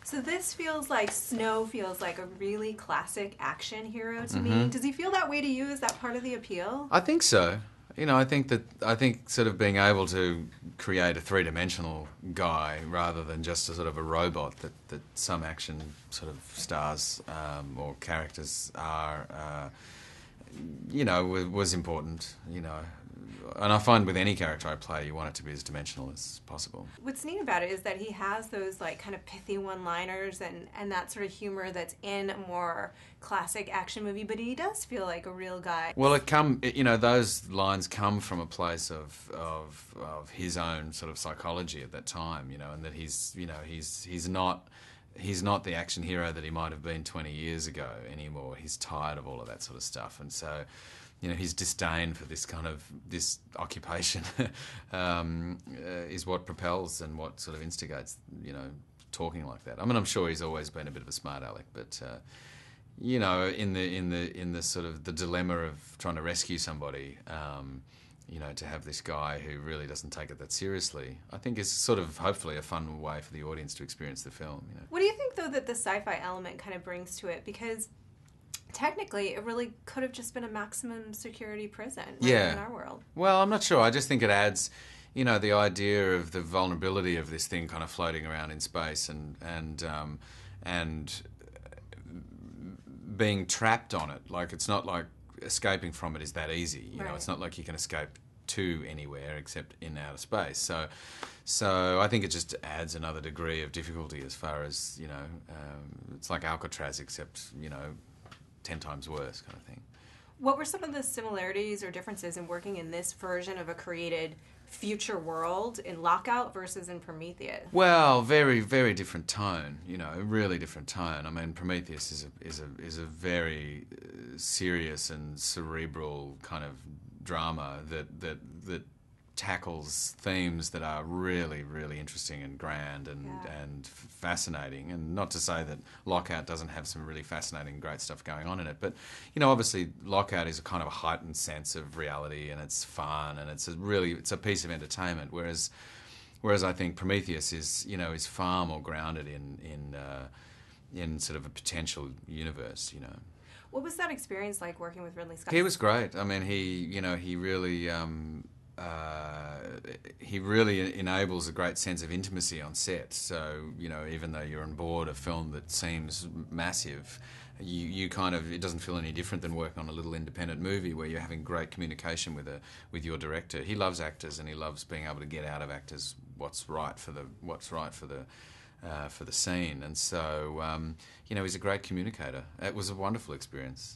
So this feels like Snow feels like a really classic action hero to me. Does he feel that way to you? Is that part of the appeal? I think so. You know, I think sort of being able to create a three-dimensional guy rather than just a sort of a robot that some action sort of stars or characters are, was important. And I find with any character I play, you want it to be as dimensional as possible. What's neat about it is that he has those like kind of pithy one-liners and that sort of humor that's in a more classic action movie, but he does feel like a real guy. Well, those lines come from a place of his own sort of psychology at that time, and that he's not the action hero that he might have been 20 years ago anymore. He's tired of all of that sort of stuff, and so his disdain for this occupation is what propels and what sort of instigates talking like that. I mean, I'm sure he's always been a bit of a smart aleck, but in the sort of the dilemma of trying to rescue somebody, to have this guy who really doesn't take it that seriously, I think is sort of hopefully a fun way for the audience to experience the film. What do you think, though, that the sci-fi element kind of brings to it? Because technically, it really could have just been a maximum security prison in our world. Well, I'm not sure. I just think it adds, the idea of the vulnerability of this thing kind of floating around in space and being trapped on it. Like, it's not like escaping from it is that easy. You know, it's not like you can escape to anywhere except in outer space. So I think it just adds another degree of difficulty as far as, it's like Alcatraz except, 10 times worse kind of thing. What were some of the similarities or differences in working in this version of a created future world in Lockout versus in Prometheus? Well, very, very different tone. Really different tone. I mean, Prometheus is a very serious and cerebral kind of drama that tackles themes that are really, really interesting and grand and fascinating. And not to say that Lockout doesn't have some really fascinating, great stuff going on in it, but obviously Lockout is a kind of a heightened sense of reality, and it's fun, and it's a piece of entertainment. Whereas I think Prometheus is far more grounded in sort of a potential universe. What was that experience like working with Ridley Scott? He was great. I mean, he really enables a great sense of intimacy on set. So, even though you're on board a film that seems massive, you kind of, it doesn't feel any different than working on a little independent movie where you're having great communication with your director. He loves actors, and he loves being able to get out of actors what's right for the scene. And so, he's a great communicator. It was a wonderful experience.